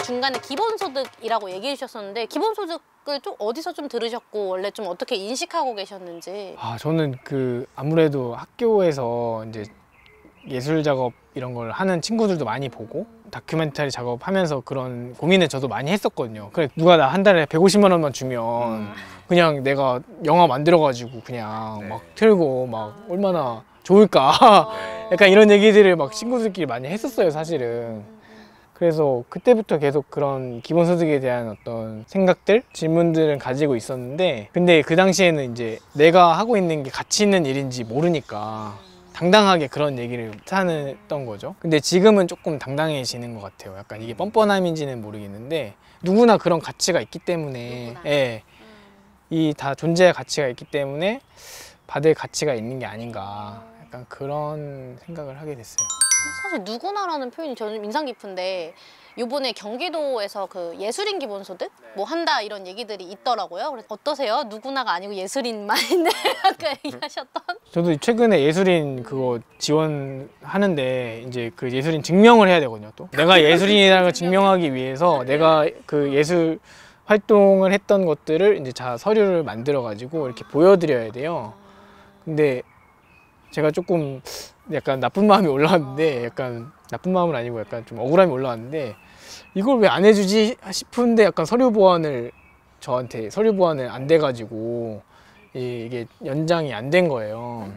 중간에 기본소득이라고 얘기해 주셨었는데 기본소득을 좀 어디서 좀 들으셨고 원래 좀 어떻게 인식하고 계셨는지. 저는 아무래도 학교에서 이제 예술 작업 이런 걸 하는 친구들도 많이 보고 다큐멘터리 작업하면서 그런 고민을 저도 많이 했었거든요. 그래 누가 나 한 달에 150만 원만 주면 그냥 내가 영화 만들어가지고 그냥 막 틀고 막 얼마나 좋을까 약간 이런 얘기들을 막 친구들끼리 많이 했었어요, 사실은. 그래서 그때부터 계속 그런 기본소득에 대한 어떤 생각들, 질문들을 가지고 있었는데, 근데 그 당시에는 이제 내가 하고 있는 게 가치 있는 일인지 모르니까 당당하게 그런 얘기를 못했던 거죠. 근데 지금은 조금 당당해지는 것 같아요. 약간 이게 뻔뻔함인지는 모르겠는데 누구나 그런 가치가 있기 때문에, 예, 이 다 존재의 가치가 있기 때문에 받을 가치가 있는 게 아닌가, 약간 그런 생각을 하게 됐어요. 사실 누구나라는 표현이 저는 인상 깊은데 요번에 경기도에서 그 예술인 기본소득 뭐 한다 이런 얘기들이 있더라고요. 그래서 어떠세요? 누구나가 아니고 예술인만인데 아까 얘기하셨던. 저도 최근에 예술인 그거 지원하는데 이제 그 예술인 증명을 해야 되거든요. 또 내가 예술인이라는 걸 증명하기 위해서 내가 그 예술 활동을 했던 것들을 이제 서류를 만들어 가지고 이렇게 보여드려야 돼요. 근데 제가 조금 약간 나쁜 마음이 올라왔는데, 약간 나쁜 마음은 아니고 약간 좀 억울함이 올라왔는데, 이걸 왜 안 해주지 싶은데 약간 저한테 서류 보완을 안 돼가지고 이게 연장이 안 된 거예요.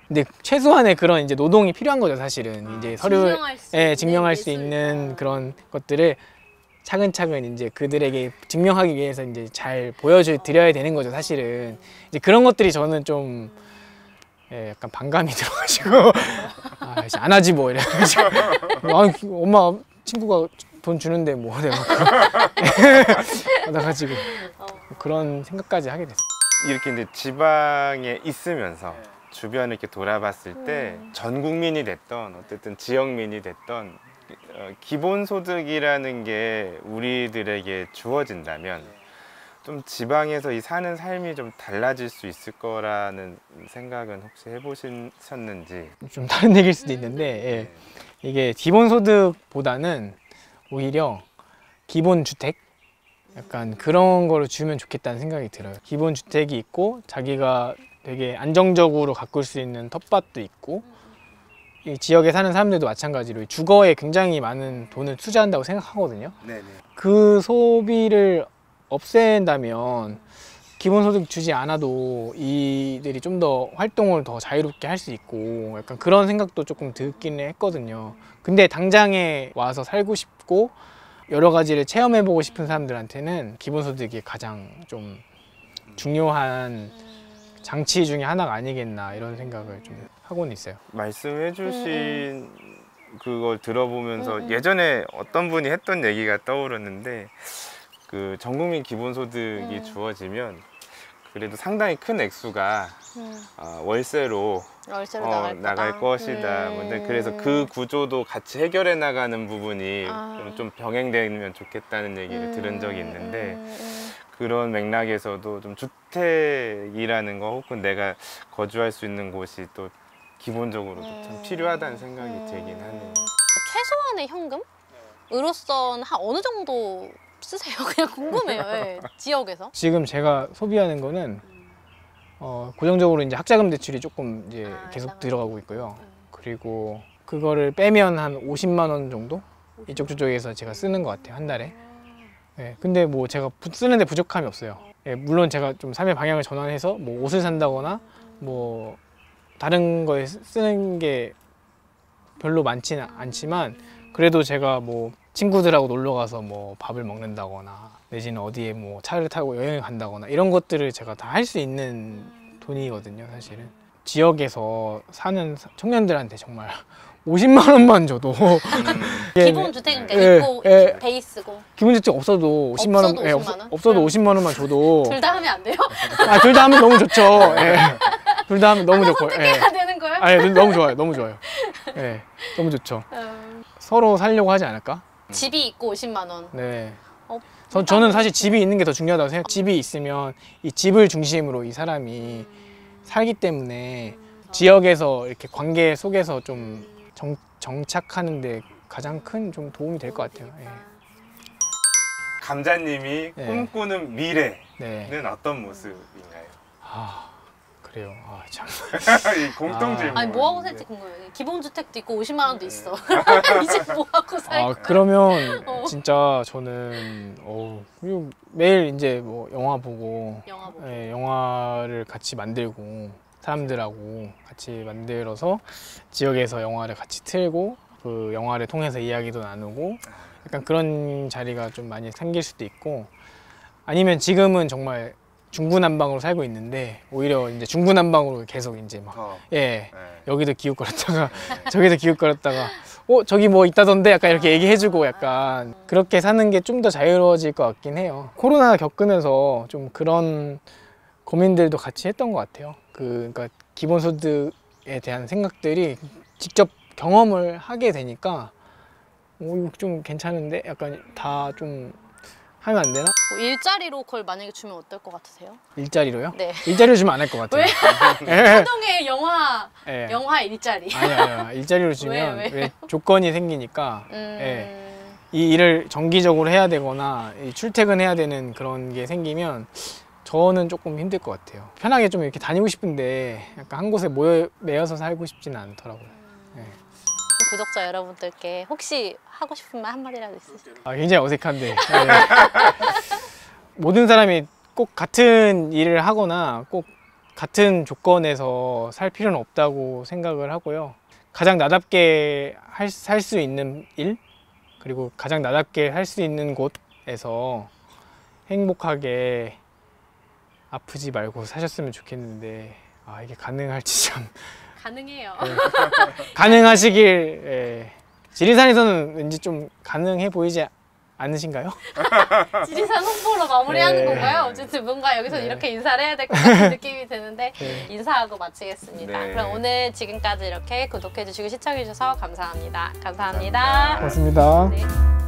근데 최소한의 그런 이제 노동이 필요한 거죠, 사실은. 이제 서류를 증명할 수 있는 그런 것들을 차근차근 이제 그들에게 증명하기 위해서 이제 잘 보여드려야 되는 거죠, 사실은. 이제 그런 것들이 저는 좀 약간 반감이 들어가지고 안 하지 뭐 이래가지고 엄마 친구가 돈 주는데 뭐 내가 받아가지고 그런 생각까지 하게 됐어요. 이렇게 이제 지방에 있으면서 주변을 이렇게 돌아봤을 때 전 국민이 됐던 어쨌든 지역민이 됐던 기본소득이라는 게 우리들에게 주어진다면 좀 지방에서 이 사는 삶이 좀 달라질 수 있을 거라는 생각은 혹시 해보셨는지? 좀 다른 얘기일 수도 있는데, 이게 기본소득보다는 오히려 기본주택? 약간 그런 거를 주면 좋겠다는 생각이 들어요. 기본주택이 있고 자기가 되게 안정적으로 가꿀 수 있는 텃밭도 있고, 이 지역에 사는 사람들도 마찬가지로 주거에 굉장히 많은 돈을 투자한다고 생각하거든요. 네네. 그 소비를 없앤다면 기본소득 주지 않아도 이들이 좀 더 활동을 더 자유롭게 할 수 있고, 약간 그런 생각도 조금 듣기는 했거든요. 근데 당장에 와서 살고 싶고 여러 가지를 체험해보고 싶은 사람들한테는 기본소득이 가장 좀 중요한 장치 중에 하나가 아니겠나, 이런 생각을 좀 하고는 있어요. 말씀해 주신 그걸 들어보면서 예전에 어떤 분이 했던 얘기가 떠오르는데, 그 전국민 기본소득이 주어지면 그래도 상당히 큰 액수가 월세로 나갈 것이다. 근데 그래서 그 구조도 같이 해결해 나가는 부분이 좀 병행되면 좋겠다는 얘기를 들은 적이 있는데, 그런 맥락에서도 좀 주택이라는 거 혹은 내가 거주할 수 있는 곳이 또 기본적으로도 참 필요하다는 생각이 들긴 하네요. 최소한의 현금으로서는 한 어느 정도 쓰세요? 그냥 궁금해요. 네. 지역에서. 지금 제가 소비하는 거는 고정적으로 이제 학자금 대출이 조금 이제 계속 들어가고 있고요. 그리고 그거를 빼면 한 50만 원 정도 이쪽 저쪽에서 제가 쓰는 것 같아요, 한 달에. 네, 근데 뭐 제가 쓰는데 부족함이 없어요. 네, 물론 제가 좀 삶의 방향을 전환해서 뭐 옷을 산다거나 뭐 다른 거에 쓰는 게 별로 많지는 않지만, 그래도 제가 뭐 친구들하고 놀러 가서 뭐 밥을 먹는다거나 내지는 어디에 뭐 차를 타고 여행을 간다거나 이런 것들을 제가 다 할 수 있는 돈이거든요, 사실은. 지역에서 사는 청년들한테 정말 50만 원만 줘도 기본주택은 있고 베이스고 기본주택 없어도 50만 원, 50만 원? 없어도 50만 원만 줘도 둘 다 하면 안 돼요? 둘 다 하면 너무 좋죠. 둘 다 하면 너무 좋고. 선택해야 되는 거예요? 아니, 너무 좋아요. 너무 좋아요. 너무 좋죠. 서로 살려고 하지 않을까? 집이 있고 50만 원. 네. 저는 사실 집이 있는 게 더 중요하다고 생각해요. 집이 있으면 이 집을 중심으로 이 사람이 살기 때문에 지역에서 이렇게 관계 속에서 좀 정착하는 데 가장 큰 좀 도움이 될 것 같아요. 감자님이 네. 꿈꾸는 미래는 네. 어떤 모습인가요? 아 그래요. 아 참. 이 공통 질문. 아니 뭐 하고 살지 궁금해요. 기본주택도 있고 50만 원도 있어. 이제 뭐 하고 살 거야? 그러면 어. 진짜 저는 그리고 매일 이제 뭐 영화 보고, 영화 보고. 예, 영화를 같이 만들고 사람들하고 같이 만들어서 지역에서 영화를 같이 틀고 그 영화를 통해서 이야기도 나누고 약간 그런 자리가 좀 많이 생길 수도 있고, 아니면 지금은 정말 중구난방으로 살고 있는데 오히려 이제 중구난방으로 계속 이제 막 예, 여기도 기웃거렸다가 저기도 기웃거렸다가 저기 뭐 있다던데 약간 이렇게 얘기해주고 약간 그렇게 사는 게 좀 더 자유로워질 것 같긴 해요. 코로나 겪으면서 좀 그런 고민들도 같이 했던 것 같아요. 그러니까 기본소득에 대한 생각들이 직접 경험을 하게 되니까 이거 좀 괜찮은데 약간 다 좀 하면 안 되나? 뭐 일자리로 그걸 만약에 주면 어떨 것 같으세요? 일자리로요? 네. 일자리로 주면 안 할 것 같아요. 왜? 예. 한동의 영화 예. 영화 일자리. 아니요. 일자리로 주면 왜? 왜 조건이 생기니까 예. 이 일을 정기적으로 해야 되거나 이 출퇴근해야 되는 그런 게 생기면 저는 조금 힘들 것 같아요. 편하게 좀 이렇게 다니고 싶은데 약간 한 곳에 매여서 살고 싶지는 않더라고요. 예. 구독자 여러분들께 혹시 하고 싶은 말 한마디라도 있으실까요? 굉장히 어색한데 예. 모든 사람이 꼭 같은 일을 하거나 꼭 같은 조건에서 살 필요는 없다고 생각을 하고요. 가장 나답게 살 수 있는 일, 그리고 가장 나답게 할 수 있는 곳에서 행복하게 아프지 말고 사셨으면 좋겠는데 이게 가능할지 참 가능해요. 가능하시길. 예. 지리산에서는 왠지 좀 가능해 보이지 않으신가요? 지리산 홍보로 마무리하는 네. 건가요? 어쨌든 뭔가 여기서 네. 이렇게 인사를 해야 될 것 같은 느낌이 드는데 네. 인사하고 마치겠습니다. 네. 그럼 오늘 지금까지 이렇게 구독해주시고 시청해주셔서 감사합니다. 감사합니다. 고맙습니다. 네.